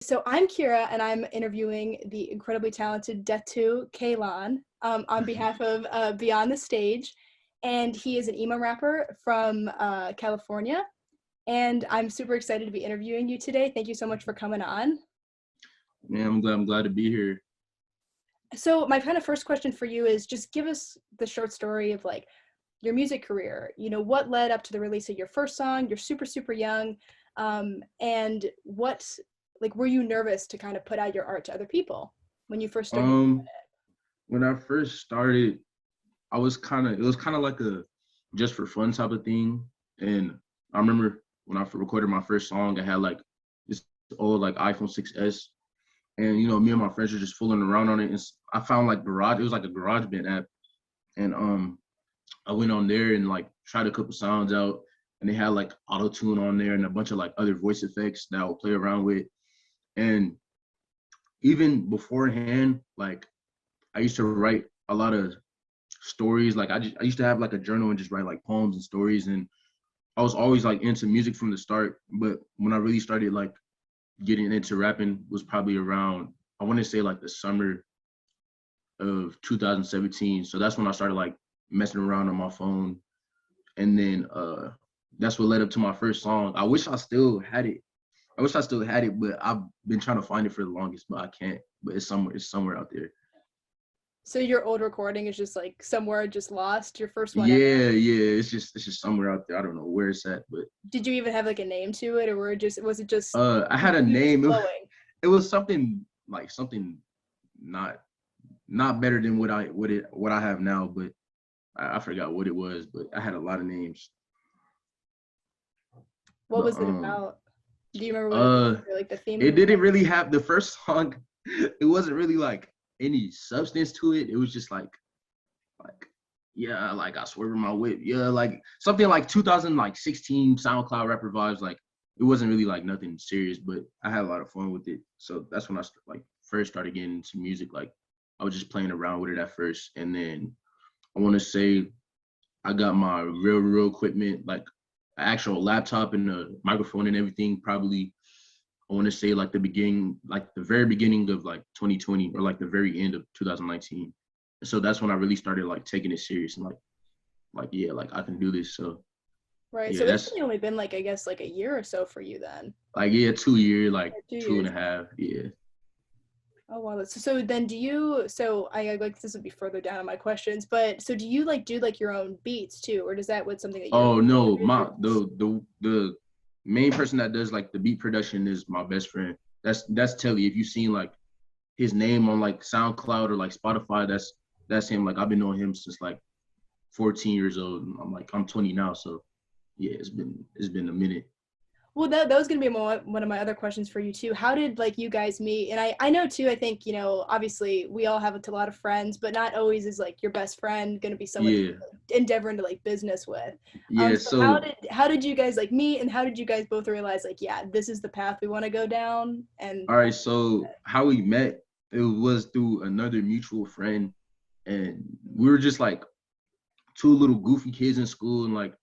So I'm Kira, and I'm interviewing the incredibly talented DEATH2KALon on behalf of Beyond the Stage. And he is an emo rapper from California. And I'm super excited to be interviewing you today. Thank you so much for coming on. Man, I'm glad to be here. So my kind of first question for you is just give us the short story of like your music career. You know, what led up to the release of your first song? You're super, super young. And what, like, were you nervous to kind of put out your art to other people when you first started doing it? When I first started, it was kind of like a just for fun type of thing. And I remember when I recorded my first song, I had like this old like iPhone 6S, and me and my friends were just fooling around on it. And I found like it was like a GarageBand app, and I went on there and like tried a couple sounds out, and they had like auto tune on there and a bunch of like other voice effects that I would play around with. And even beforehand, like I used to write a lot of stories. Like I used to have like a journal and just write like poems and stories. And I was always like into music from the start. But when I really started like getting into rapping was probably around, I want to say like the summer of 2017. So that's when I started like messing around on my phone. And then that's what led up to my first song. I wish I still had it, but I've been trying to find it for the longest, but I can't. But it's somewhere out there. So your old recording is just like somewhere just lost, your first one? Yeah, it's just somewhere out there. I don't know where it's at, but did you even have like a name to it, or was it just I had a name. It was something not better than what I have now, but I forgot what it was, but I had a lot of names. What was it about? Do you remember what like the theme? It didn't really have the first song. It wasn't really like any substance to it. It was just like yeah, like I swerve in my whip. Yeah, like something like 2016 SoundCloud rapper vibes. Like it wasn't really like nothing serious, but I had a lot of fun with it. So that's when I first started getting into music. Like I was just playing around with it at first, and then I want to say I got my real equipment, like an actual laptop and a microphone and everything, probably I want to say like the very beginning of like 2020 or like the very end of 2019. So that's when I really started like taking it serious and yeah, like I can do this. So right. Yeah, so it's only been like, I guess, like a year or so for you then. Like 2 years, like 2.5. Yeah. Oh wow. So then so I like this would be further down on my questions, but so do you like do like your own beats too, or does that with something that you Oh no, the main person that does like the beat production is my best friend. That's Telly. If you've seen like his name on like SoundCloud or like Spotify, that's him. Like I've been knowing him since like 14 years old. I'm 20 now, so yeah, it's been a minute. Well, that was going to be one of my other questions for you too. How did like you guys meet? And I know too, I think, obviously we all have a lot of friends, but not always is like your best friend going to be someone you're endeavoring to like business with. Yeah. So how did you guys like meet, and how did you guys both realize like, yeah, this is the path we want to go down? And all right, so how we met, it was through another mutual friend, and we were just like two little goofy kids in school, and like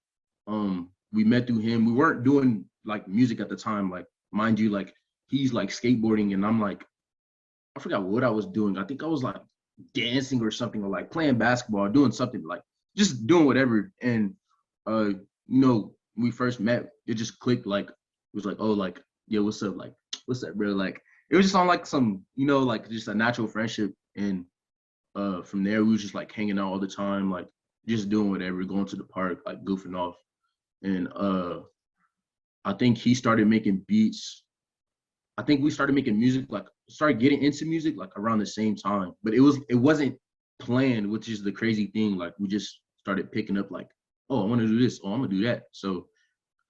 we met through him. We weren't doing like music at the time, like mind you, like he's like skateboarding and I'm like, I forgot what I was doing. I think I was like dancing or something, or like playing basketball, doing something, like just doing whatever. And we first met, it just clicked. Like it was like, oh, like, yeah, what's up, like what's up, bro? Like it was just on like some, like just a natural friendship. And from there we was just like hanging out all the time, like just doing whatever, going to the park, like goofing off. And I think he started making beats. I think we started making music, like started getting into music like around the same time. But it wasn't planned, which is the crazy thing. Like we just started picking up like, oh, I want to do this, oh, I'm gonna do that. So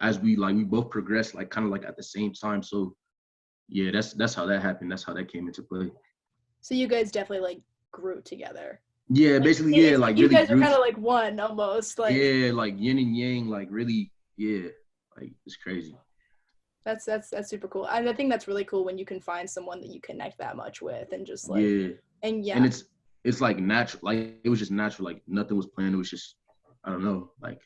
as we both progressed like kind of like at the same time. So yeah, that's how that happened. That's how that came into play. So you guys definitely like grew together. Yeah, like, basically, yeah, like you really guys are kind of like one almost. Like yeah, like yin and yang, like really, yeah, like it's crazy. That's super cool. And I think that's really cool when you can find someone that you connect that much with, and just like and it's like natural. Like it was just natural. Like nothing was planned. It was just, I don't know, like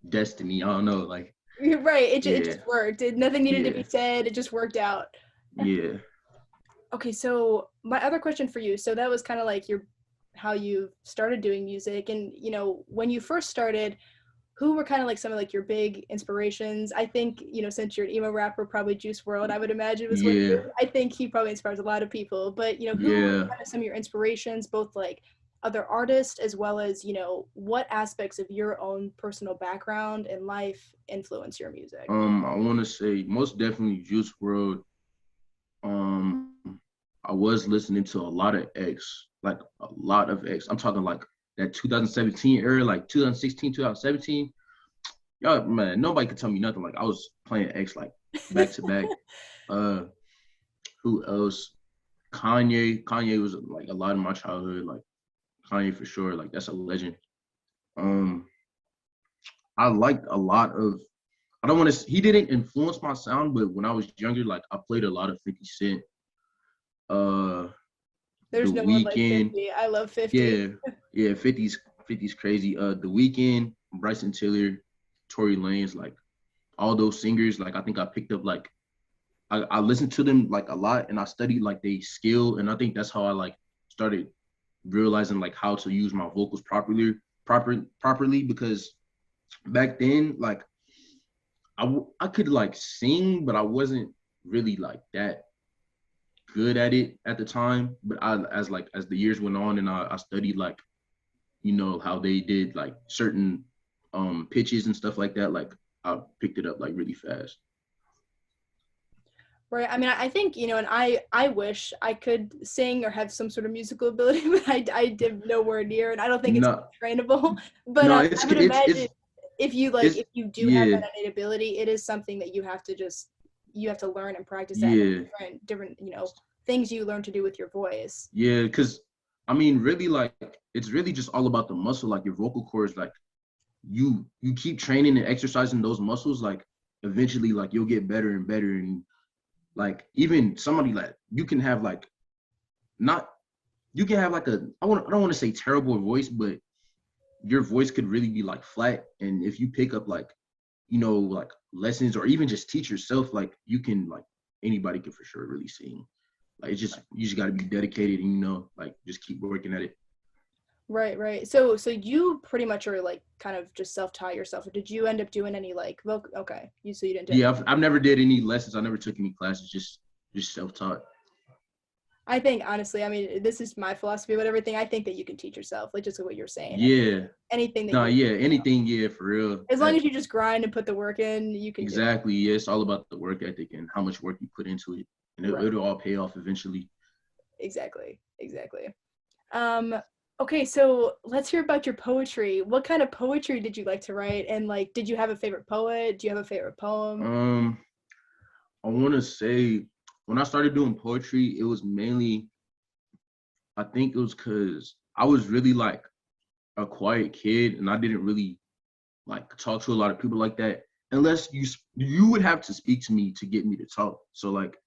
destiny. I don't know, like you're right. It just worked. Nothing needed to be said. It just worked out. Yeah. Okay, so my other question for you, so that was kind of like your how you started doing music, and when you first started, who were kind of like some of like your big inspirations? I think, since you're an emo rapper, probably Juice World, I would imagine was one of Yeah. your, I think he probably inspires a lot of people, but who were Yeah. kind of some of your inspirations, both like other artists as well as, what aspects of your own personal background and life influence your music? I want to say most definitely Juice World. Um, I was listening to a lot of X, like a lot of X. I'm talking like that 2017 era, like 2016, 2017. Y'all, man, nobody could tell me nothing. Like I was playing X like back to back. Uh, who else? Kanye. Kanye was like a lot of my childhood. Like Kanye for sure. Like that's a legend. Um, I liked a lot of. I don't want to. He didn't influence my sound, but when I was younger, like I played a lot of 50 Cent. Uh, The There's no one like Weeknd. 50. I love 50. Yeah, yeah. 50's crazy. The Weeknd, Bryson Tiller, Tory Lanez, like all those singers. Like I think I picked up like I listened to them like a lot, and I studied like they skill, and I think that's how I like started realizing like how to use my vocals properly because back then like I could like sing, but I wasn't really like that good at it at the time. But as the years went on and I studied like how they did like certain pitches and stuff like that, like I picked it up like really fast. Right. I mean, I think, and I wish I could sing or have some sort of musical ability, but I did nowhere near, and I don't think it's No, trainable. But no, I would imagine it's if you do have yeah, that innate ability, it is something that you have to learn and practice at, yeah, different, things you learn to do with your voice. yeah, because I mean really like it's really just all about the muscle, like your vocal cords, like you keep training and exercising those muscles, like eventually like you'll get better and better. And like even somebody like you can have like not you can have like I don't want to say terrible voice, but your voice could really be like flat. And if you pick up like like lessons or even just teach yourself, like you can like anybody can for sure really sing. Like it's just you just got to be dedicated and like just keep working at it. Right, right. So you pretty much are like kind of just self-taught yourself, or did you end up doing any like vocal? Okay, so you didn't do any. Yeah, I've never did any lessons. I never took any classes. Just self-taught. I think honestly, I mean, this is my philosophy about everything. I think that you can teach yourself, like just what you're saying. Yeah. Anything that No, you, yeah, anything, yeah, for real. as long as you just grind and put the work in, you can do it. Exactly. Yeah, it's all about the work ethic and how much work you put into it, and Right. it'll all pay off eventually. Exactly. Exactly. Um, okay, so let's hear about your poetry. What kind of poetry did you like to write? And like, did you have a favorite poet? Do you have a favorite poem? Um, I want to say when I started doing poetry, it was mainly I think it was because I was really like a quiet kid, and I didn't really like talk to a lot of people like that unless you would have to speak to me to get me to talk. So like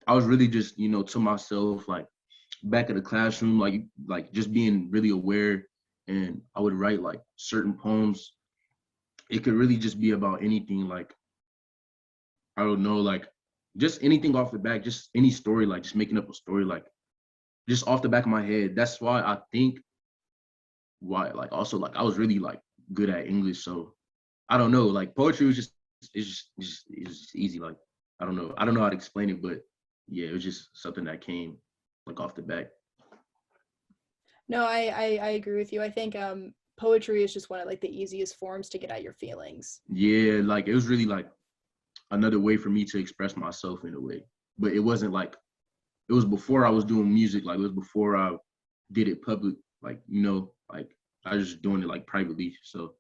I was really just to myself, like back at the classroom, like just being really aware. And I would write like certain poems. It could really just be about anything, like I don't know, like just anything off the back, just any story, like just making up a story, like just off the back of my head. That's why I think why like also like I was really like good at English. So I don't know, like poetry was just it's just easy. Like I don't know how to explain it, but yeah, it was just something that came like off the back. No, I agree with you. I think poetry is just one of like the easiest forms to get out your feelings. Yeah, like it was really like another way for me to express myself in a way. But it wasn't like it was before I was doing music, like it was before I did it public, like like I was just doing it like privately. So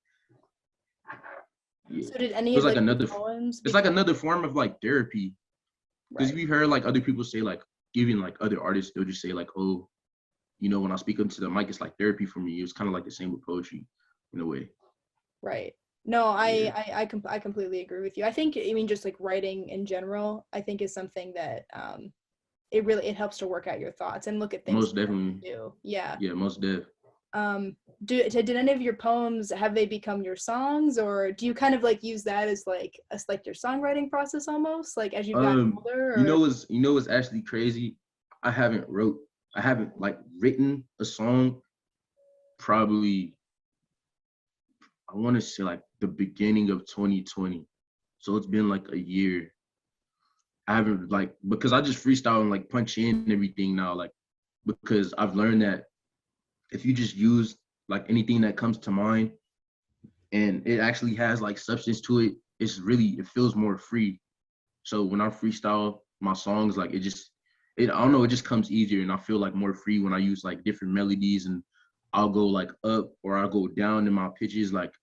yeah. So did any It was of like like your another poems it's like become another form of like therapy. Because right? we heard like other people say like even like other artists, they'll just say like, oh, when I speak into the mic, it's like therapy for me. It was kind of like the same with poetry in a way. Right. No, Yeah. I completely agree with you. I think, I mean, just like writing in general, I think is something that it helps to work out your thoughts and look at things Most definitely. too. Yeah. Yeah, most def. Did any of your poems, have they become your songs, or do you kind of like use that as like your songwriting process almost, like as you've gotten older? You Or? know what's actually crazy? I haven't like written a song probably, I want to say like the beginning of 2020. So it's been like a year. I haven't like, because I just freestyle and like punch in everything now, like, because I've learned that if you just use like anything that comes to mind and it actually has like substance to it, it feels more free. So when I freestyle my songs, like I don't know, it just comes easier, and I feel like more free when I use like different melodies, and I'll go like up or I'll go down in my pitches. Like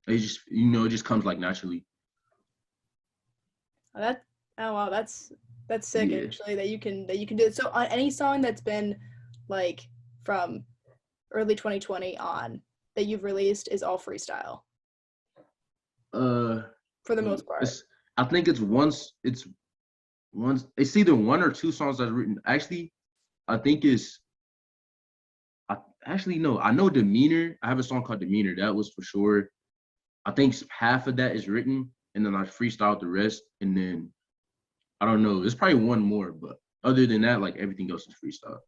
it just, it just comes like naturally. Oh wow, that's sick Yeah. actually, that you can do it. So on any song that's been like from early 2020 on that you've released is all freestyle Uh, for the most part. I think it's either one or two songs that's written. Actually, I think it's I actually no, I know Demeanor. I have a song called Demeanor. That was for sure. I think half of that is written, and then I freestyled the rest, and then I don't know. There's probably one more, but other than that, like everything else is freestyle.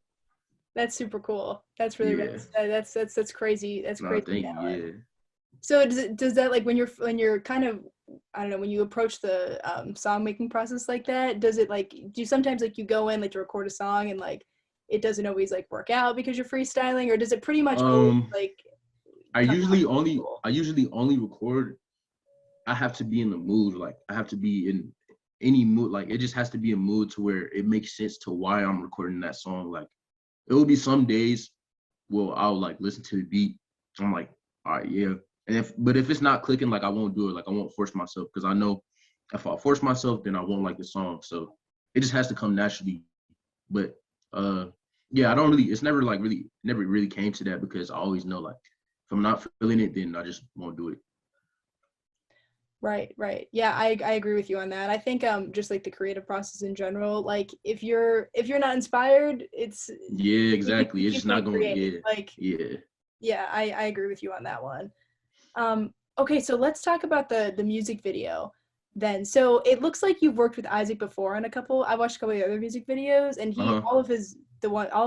That's super cool. That's really Yeah. that's crazy. That's No, crazy thank you. talent. Yeah. So does that, like when you're kind of, I don't know, when you approach the song making process like that, does it like, do you sometimes like you go in like to record a song and like it doesn't always like work out because you're freestyling, or does it pretty much always like come out really cool? I usually only record. I have to be in the mood. Like I have to be in any mood. Like it just has to be a mood to where it makes sense to why I'm recording that song. Like it will be some days where I'll like listen to the beat. I'm like, all right, yeah. And if it's not clicking, like I won't do it. Like I won't force myself, because I know if I force myself, then I won't like the song. So it just has to come naturally. But yeah, I don't really. It's never really came to that, because I always know like if I'm not feeling it, then I just won't do it. Right. Yeah, I agree with you on that. I think just like the creative process in general, like if you're not inspired, it's Yeah, exactly. It's you just not can't going. create. Yeah, Like yeah. yeah, I agree with you on that one. Okay, so let's talk about the music video then. So it looks like you've worked with Isaac before on a couple. I watched a couple of the other music videos, and Uh-huh. all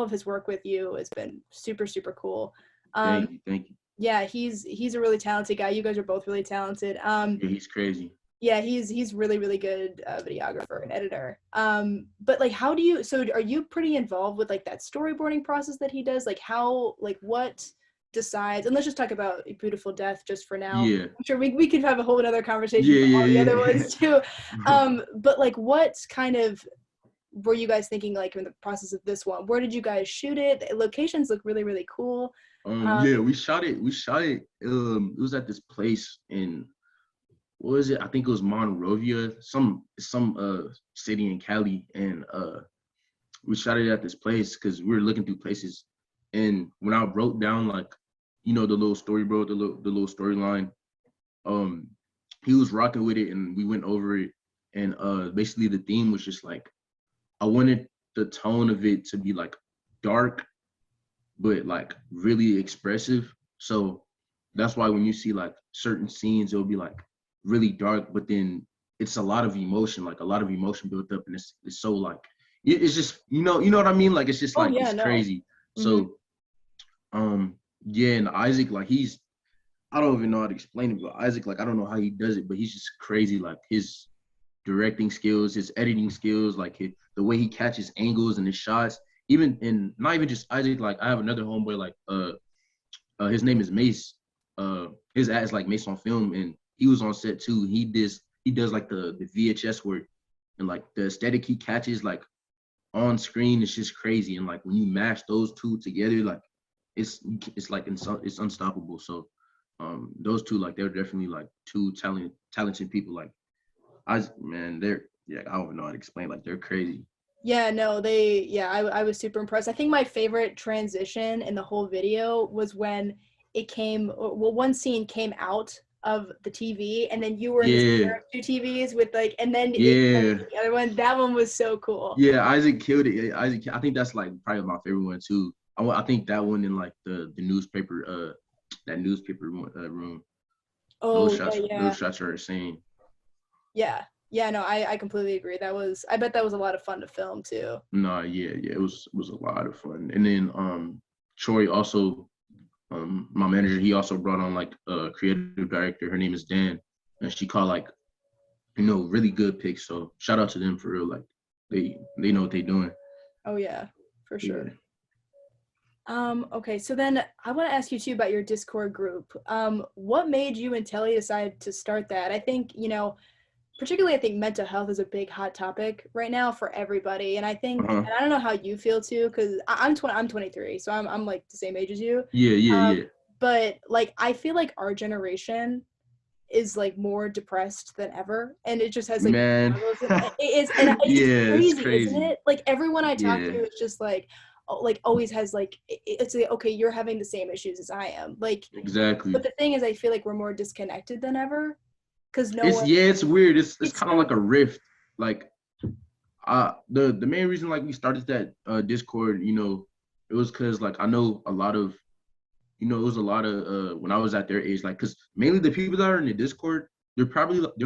of his work with you has been super super cool. Thank you, thank you. Yeah, he's a really talented guy. You guys are both really talented. Yeah, he's crazy. Yeah, he's really really good videographer and editor. But like, how do you? So are you pretty involved with like that storyboarding process that he does? Like how, like what decides? And let's just talk about Beautiful Death just for now. Yeah, I'm sure we could have a whole other conversation yeah, for all the other yeah, ones too. yeah. But like, what kind of were you guys thinking like in the process of this one? Where did you guys shoot it? The locations look really really cool. Yeah, we shot it. We shot it. It was at this place in, what was it? I think it was Monrovia, some city in Cali, and we shot it at this place because we were looking through places. And when I wrote down like, the little story, bro, the little storyline, um, he was rocking with it, and we went over it. And basically the theme was just like, I wanted the tone of it to be like dark, but like really expressive. So that's why when you see like certain scenes, it'll be like really dark, but then it's a lot of emotion, like a lot of emotion built up, and it's so like it's just, you know what I mean? Like it's just Oh like yeah, it's no. crazy. Hmm. So yeah, and Isaac, like I don't even know how to explain it, but Isaac, like I don't know how he does it, but he's just crazy. Like his directing skills, his editing skills, like the way he catches angles and his shots. Even and not even just Isaac. Like I have another homeboy, like his name is Mace. His ad is like Mace on Film, and he was on set too. He does like the VHS work, and like the aesthetic he catches like on screen is just crazy. And like when you mash those two together, like it's like it's unstoppable. So those two, like they're definitely like two talented people. Like man, they're, yeah, I don't even know how to explain. Like they're crazy. Yeah, no, I was super impressed. I think my favorite transition in the whole video was when one scene came out of the TV, and then you were in the Yeah, center of two TVs with like, and then it turned yeah, to the other one. That one was so cool. yeah. Isaac killed it. Yeah, Isaac, I think that's like probably my favorite one too. I think that one in like the newspaper that newspaper room. Oh yeah, yeah. Those shots are insane. Yeah. Yeah, no, I completely agree. I bet that was a lot of fun to film too. No, yeah, it was a lot of fun. And then Troy also, my manager, he also brought on like a creative director. Her name is Dan, and she caught like, you know, really good picks. So shout out to them for real. Like they know what they're doing. Oh yeah, for sure. Yeah. Okay, so then I want to ask you too about your Discord group. What made you and Telly decide to start that? I think, particularly I think mental health is a big hot topic right now for everybody. And I think, Uh-huh. and I don't know how you feel too, because I'm 23, so I'm like the same age as you. Yeah, yeah, Um, yeah. but like I feel like our generation is like more depressed than ever, and it just has like Man. struggles, and it's Yeah, it's crazy, isn't crazy. it? Like everyone I talk Yeah, to is just like always has like it's like, okay, you're having the same issues as I am, like, but exactly. the thing is I feel like we're more disconnected than ever because no It's one, yeah, it's weird. It's it's kind of so like a rift. Like the main reason like we started that Discord, you know, it was because like I know a lot of, you know, it was a lot of when I was at their age, like because mainly the people that are in the Discord, they're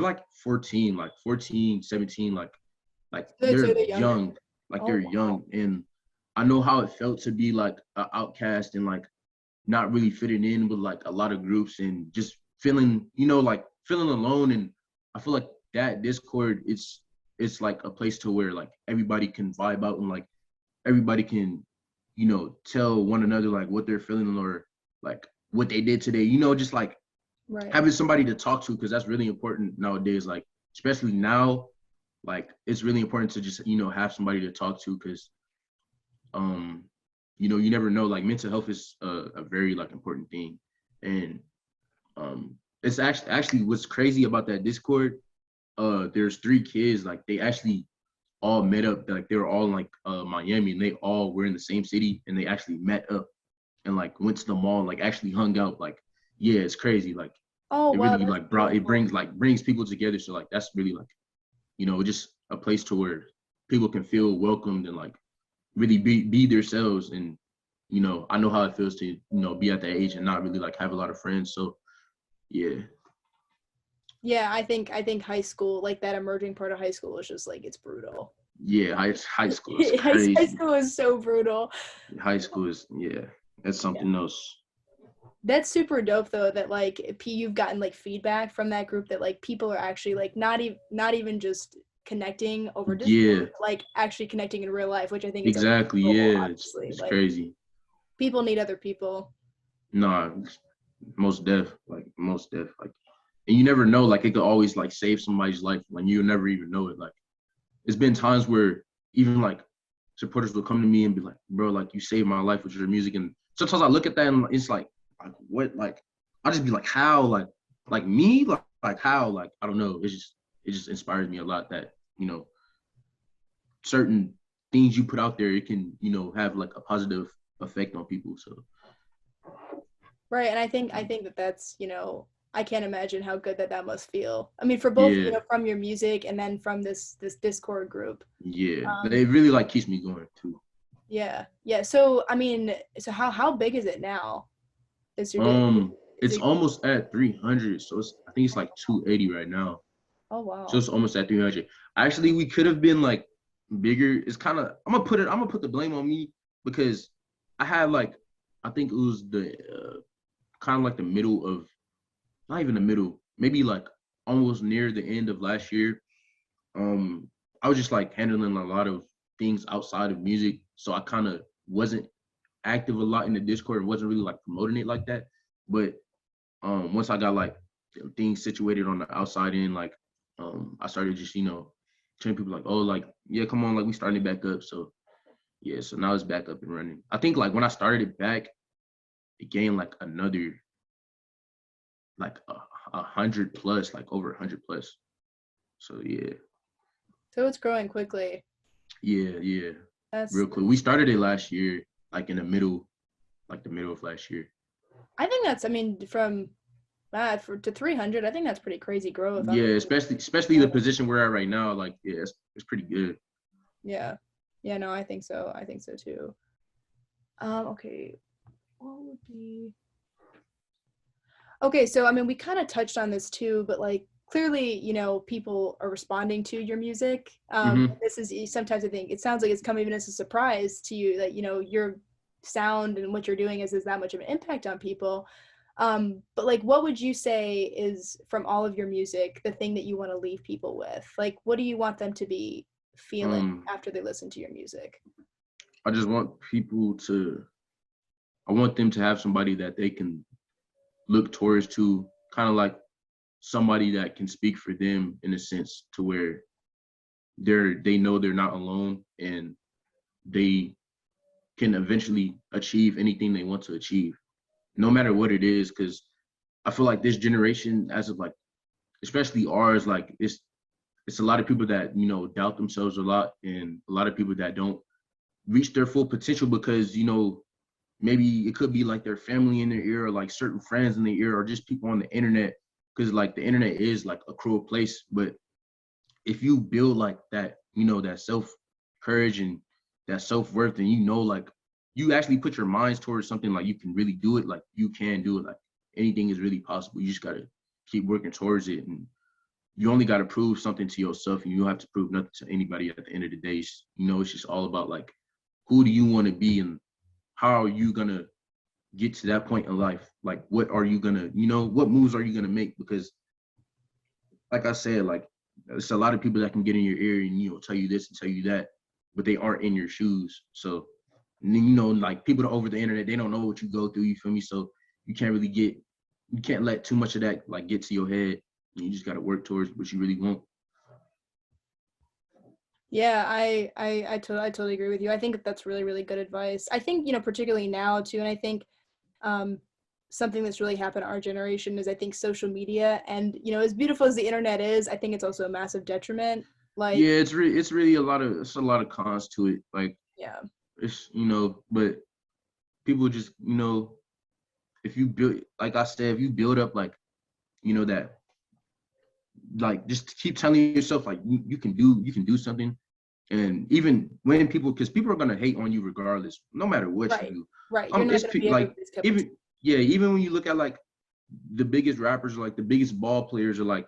like 14, like 14, 17, like so they're they're younger. young, like Oh they're wow. young, and I know how it felt to be like an outcast and like not really fitting in with like a lot of groups and just feeling, you know, like feeling alone. And I feel like that Discord, it's like a place to where like everybody can vibe out and like everybody can, you know, tell one another like what they're feeling or like what they did today, you know, just like Right. having somebody to talk to, because that's really important nowadays, like especially now, like it's really important to just, you know, have somebody to talk to, because um you know, you never know, like mental health is a very like important thing. And it's actually what's crazy about that Discord, there's three kids, like they actually all met up, like they were all in like Miami, and they all were in the same city, and they actually met up and like went to the mall, like actually hung out. Like yeah, it's crazy. Like Oh it wow, really that's like beautiful. brings people together. So like that's really like, you know, just a place to where people can feel welcomed and like really be themselves. And you know, I know how it feels to, you know, be at that age and not really like have a lot of friends. So yeah, Yeah, I think high school, like that emerging part of high school is just like it's brutal. yeah, high school is High crazy. school is so brutal. High school is, yeah, that's something else. That's super dope though that like you've gotten like feedback from that group that like people are actually like not even just connecting over Discord, Yeah, but, like actually connecting in real life, which I think is exactly. unbelievable, Yeah, obviously. it's Like crazy. people need other people. Nah, most deaf. Like, and you never know. Like, it could always like save somebody's life when you never even know it. Like, it's been times where even like supporters will come to me and be like, "Bro, like you saved my life with your music." And sometimes I look at that and it's like what? Like, I just be like, how? Like me? Like how? Like I don't know. It just inspires me a lot that, you know, certain things you put out there, it can, you know, have like a positive effect on people. So Right. And I think that that's, I can't imagine how good that must feel. I mean, for both, yeah, from your music and then from this Discord group. yeah, Um, it really like keeps me going too. yeah. Yeah. So, I mean, so how big is it now? Is your day, is It's it, almost at 300, so I think it's like 280 right now. oh So wow. it's almost at 300. Actually, we could have been like bigger. It's kind of, I'm gonna put the blame on me, because I had like, I think it was the kind of like the middle of, not even the middle, maybe like almost near the end of last year. Um, I was just like handling a lot of things outside of music, so I kind of wasn't active a lot in the Discord and wasn't really like promoting it like that. But once I got like things situated on the outside end, like I started just, you know, telling people like, oh, like yeah, come on, like we starting it back up. So yeah, so now it's back up and running. I think like when I started it back, it gained like another like 100 plus, like over 100 plus. So yeah, So it's growing quickly. yeah, That's, real quick. We started it last year, like in the middle, like the middle of last year. I think that's, I mean, from that to 300, I think that's pretty crazy growth. I'm, Yeah, especially the position we're at right now. Like yeah, it's pretty good. yeah. Yeah, no, I think so. I think so too. Okay, what would be? Okay, so I mean, we kind of touched on this too, but like clearly, you know, people are responding to your music. Mm-hmm. This is sometimes I think it sounds like it's come even as a surprise to you that you know your sound and what you're doing is that much of an impact on people. But like, what would you say is from all of your music the thing that you want to leave people with? Like, what do you want them to be feeling after they listen to your music? I just want people to. I want them to have somebody that they can look towards to, kind of like somebody that can speak for them in a sense to where they know they're not alone and they can eventually achieve anything they want to achieve, no matter what it is. Because I feel like this generation, as of like, especially ours, like it's a lot of people that doubt themselves a lot, and a lot of people that don't reach their full potential because maybe it could be like their family in their ear or like certain friends in their ear or just people on the internet, because like the internet is like a cruel place. But if you build like that, that self courage and that self-worth, and like you actually put your minds towards something, like you can really do it, like you can do it, like anything is really possible. You just got to keep working towards it, and you only got to prove something to yourself, and you don't have to prove nothing to anybody at the end of the day. It's just all about like, who do you want to be and how are you gonna get to that point in life? Like, what are you gonna, what moves are you gonna make? Because like I said, like it's a lot of people that can get in your ear and tell you this and tell you that, but they aren't in your shoes. So like people over the internet, they don't know what you go through. You feel me? So you can't let too much of that like get to your head. You just gotta work towards what you really want. Yeah, I totally agree with you. I think that's really, really good advice. I think, you know, particularly now too, and I think um, something that's really happened to our generation is I think social media and, you know, as beautiful as the internet is, I think it's also a massive detriment. Yeah, Like, it's really a lot of cons to it. Like yeah, it's but people just if you build, like I said, if you build up like that, like just keep telling yourself like you can do something. And even when because people are gonna hate on you regardless, no matter what you right, do. right. You're not It's going to be like everybody's cup of tea. even yeah, even when you look at like the biggest rappers, like the biggest ball players, are like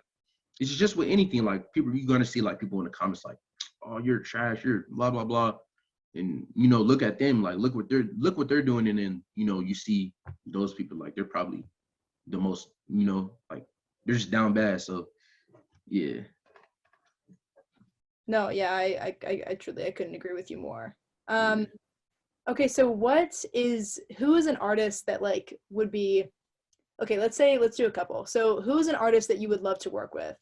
it's just with anything. Like people, you're gonna see like people in the comments like, "Oh, you're trash. You're blah blah blah," and look at them like look what they're doing, and then you see those people like they're probably the most like they're just down bad. So yeah. No, yeah, I truly, I couldn't agree with you more. Um, okay, so who is an artist that like would be, okay, let's do a couple. So who is an artist that you would love to work with?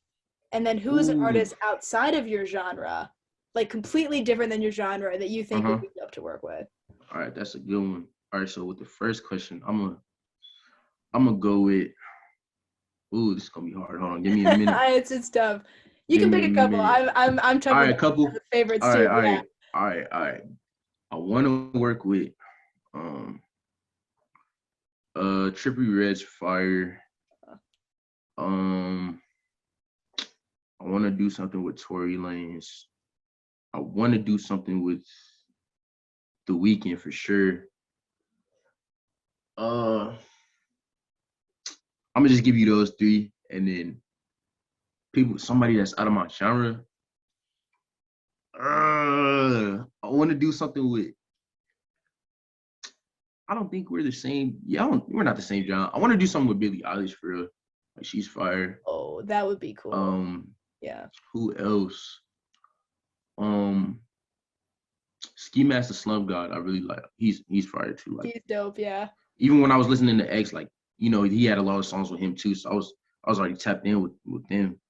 And then who is an Ooh. artist outside of your genre, like completely different than your genre that you think would Uh-huh. be dope to work with? All right, that's a good one. All right, so with the first question, I'm gonna go with. Ooh, this is gonna be hard. Hold on, give me a minute. It's tough. You Give can me pick a a couple. minute. I'm All tough with right, couple. favorites All right, too. all Yeah. right, all right, all right. I want to work with um Trippie Red's Fire. Um, I want to do something with Tory Lanez. I want to do something with The Weeknd for sure. Uh, I'm gonna just give you those three, and then somebody that's out of my genre. I want to do something with. I don't think we're the same. Yeah, we're not the same genre. I want to do something with Billie Eilish for real. Like she's fire. Oh, that would be cool. Um, Yeah. who else? Um, Ski Master Slump God. I really like. He's fire too. Like He's dope. Yeah. even when I was listening to X, like he had a lot of songs with him too. So I was already tapped in with them.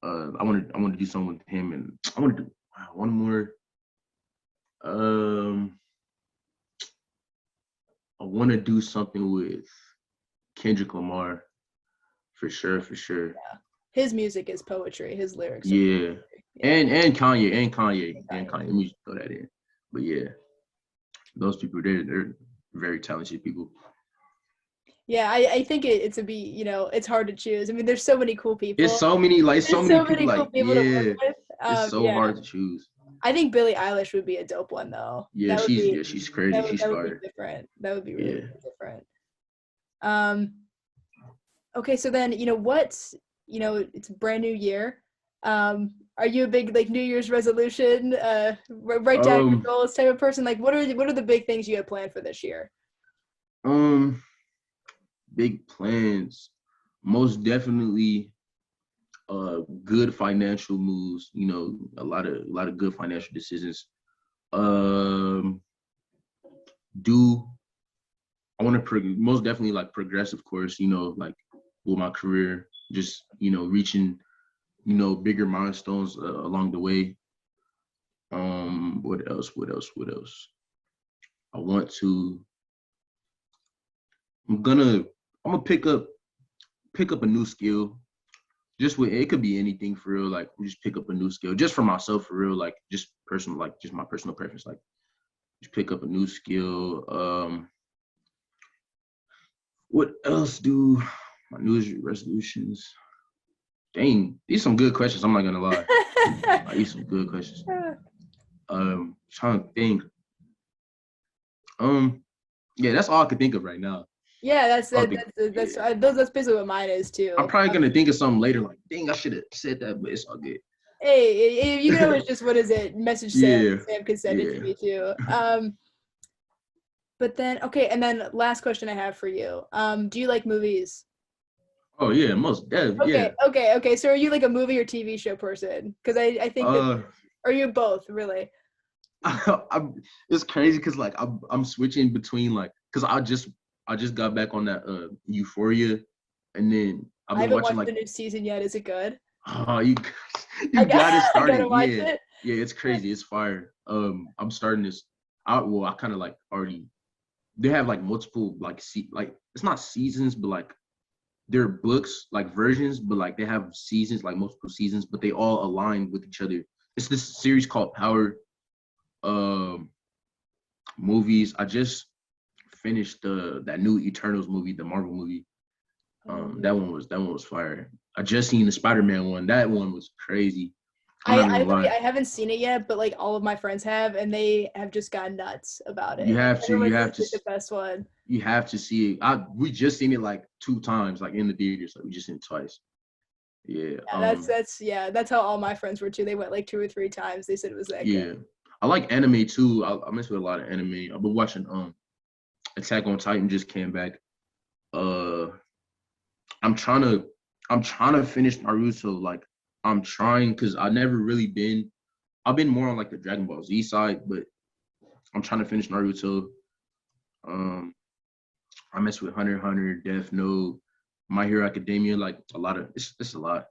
I want to do something with him, and I want to do one more. Um, I want to do something with Kendrick Lamar for sure, for sure. Yeah. His music is poetry. His lyrics are Yeah, poetry. Yeah. and Kanye. Kanye. Let me throw that in. But yeah, those people they're very talented people. Yeah, I think it's a be, you know, it's hard to choose. I mean, there's so many cool It's people. so many There's many so people many cool like people to work yeah. with. It's so Yeah. hard to choose. I think Billie Eilish would be a dope one though. Yeah, she's crazy. She's That would be fire. different. That would be really, Yeah. really different. Um, okay, so then it's a brand new year. Are you a big like New Year's resolution, write down your Um, goals type of person? Like, what are the big things you have planned for this year? um, big plans. Most definitely good financial moves, a lot of good financial decisions. Um do I want to most definitely like progress, of course, like with my career, just reaching bigger milestones along the way. What else? I want to I'm gonna I'm gonna pick up a new skill. Just with it could be anything for real, like just pick up a new skill just for myself for real, like just personal, like just my personal preference, like just pick up a new skill. What else do my New Year's resolutions? Dang, these some good questions. I'm not gonna lie. Like, these some good questions. Trying to think. Yeah, that's all I can think of right now. Yeah, I think, yeah. that's basically what mine is I'm too. probably gonna think of something later. Like, dang, I should have said that, but it's all good. Hey, you can always just what is it? Message Sam. Yeah, Sam can send it yeah. to me too. But then okay, and then last question I have for you. Do you like movies? Oh yeah, most dev. Yeah. Okay. So are you like a movie or TV show person? Because I think that Uh, are you both really? it's crazy because like I'm switching between like because I just got back on that Euphoria, and then I've I been haven't watching watched like the new season yet. Is it good? oh you you got to I start gotta it. watch Yeah, it. yeah, it's crazy. It's fire. I'm starting this. I kind of like already. They have like multiple like it's not seasons, but like they're books like versions, but like they have seasons like multiple seasons, but they all align with each other. It's this series called Power. Um, Movies. I just finished that new Eternals movie, the Marvel movie. That one was fire. I just seen the Spider-Man one. That one was crazy. I'm not gonna lie. I haven't seen it yet, but like all of my friends have, and they have just gone nuts about You it. Like have to. everyone You says have it's to. like the best one. You have to see it. We just seen it like 2 times, like in the theaters. Like we just seen it twice. Yeah. Yeah, that's how all my friends were too. They went like 2 or 3 times. They said it was that good. Yeah. I like anime too. I mess with a lot of anime. I've been watching Attack on Titan just came back. Uh I'm trying to finish Naruto. Like I'm trying because I've been more on like the Dragon Ball Z side, but I'm trying to finish Naruto. Um I mess with Hunter x Hunter, Death Note, My Hero Academia, like a lot of it's a lot.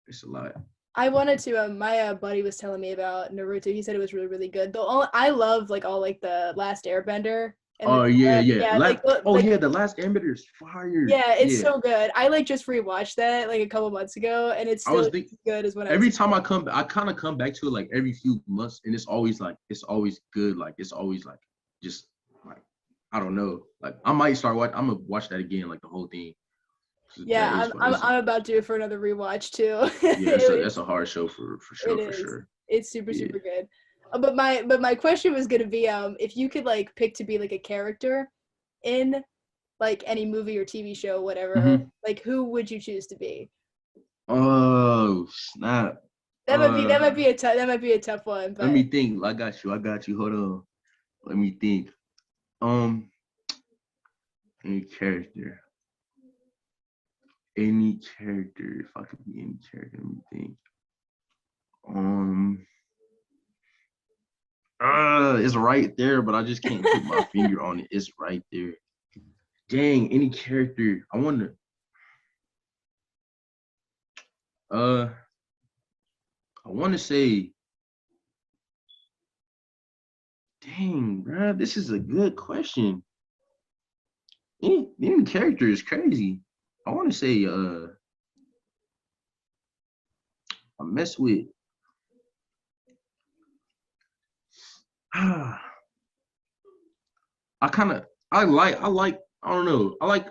It's a lot. I wanted to. My buddy was telling me about Naruto. He said it was really, really good. Though I love like all like the Last Airbender and Oh yeah, yeah. yeah, Yeah, the last Airbender is fire. yeah, it's Yeah. so good. I like just rewatched that like a couple months ago, and it's I still was as thinking good as when I was. every time I kind of come back to it like every few months, and it's always good. Like it's always like just like I don't know. Like I might start watch. I'm gonna watch that again, like the whole thing. Yeah, That is fun. I'm about due for another rewatch too. Yeah, that's a hard show for It sure, for is. sure. It's super Yeah. super good. But my question was gonna be if you could like pick to be like a character in like any movie or TV show whatever, Mm-hmm. like who would you choose to be? Oh snap. That might be a tough one, Let but me think. I got you. Hold on. Let me think. Um, any character. Any character. If I could be any character, let me think. Um, it's right there, but I just can't put my finger on it. It's right there. Dang, any character. I wonder. Uh, I want to say. Dang, bro, this is a good question. Any character is crazy. I want to say. I mess with. I kind of. I don't know. I like.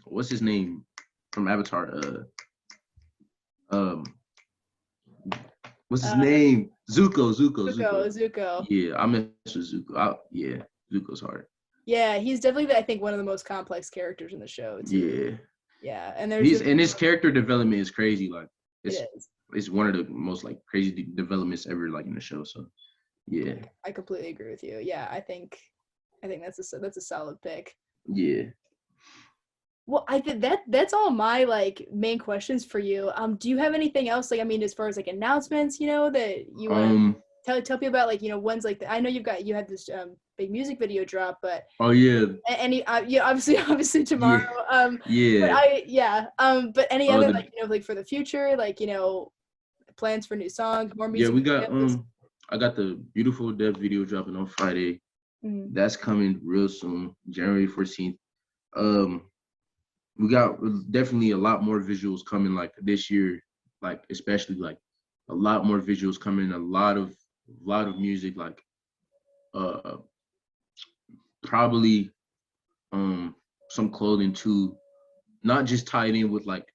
What's his name from Avatar? Um, What's his name? Zuko. Zuko. Yeah, I mess with Zuko. Yeah, Zuko's hard. Yeah, he's definitely, I think, one of the most complex characters in the show too. Yeah. Yeah, and there's his character development is crazy. Like it is. It's one of the most like crazy developments ever like in the show. So yeah. I completely agree with you. Yeah, I think that's a solid pick. Yeah. Well, I think that's all my like main questions for you. Do you have anything else? Like, I mean, as far as like announcements, that you want to tell people about, like, when's like I know you had this big music video drop, but oh yeah, any obviously tomorrow. Yeah. But any other like like for the future, like plans for new songs, more music. Yeah, we got I got the Beautiful Death video dropping on Friday. Mm-hmm. That's coming real soon, January 14th. We got definitely a lot more visuals coming like this year, like especially like a lot more visuals coming, a lot of music, like probably some clothing too, not just tied in with like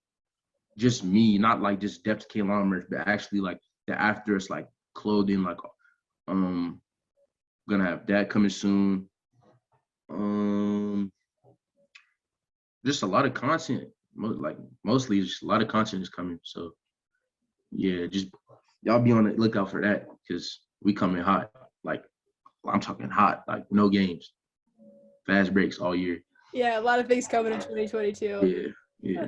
just me, not like just DEATH2KALON merch, but actually like the after us like clothing, like gonna have that coming soon. Just a lot of content, like mostly just a lot of content is coming. So yeah, just y'all be on the lookout for that because we coming hot. Like I'm talking hot, like no games, fast breaks all year. Yeah, a lot of things coming in 2022. Yeah.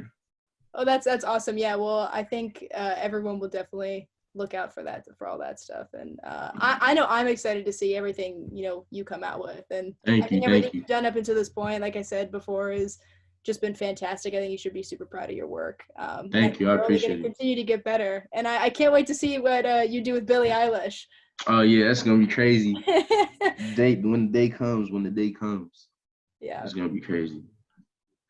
Oh, that's awesome. Yeah, well, I think everyone will definitely look out for all that stuff, and I know I'm excited to see everything you come out with, and I think everything you've done up until this point, like I said before, is just been fantastic. I think you should be super proud of your work. Thank you. I appreciate it. Continue to get better, and I can't wait to see what you do with Billie Eilish. Oh yeah, that's gonna be crazy. When the day comes. Yeah, it's gonna be crazy.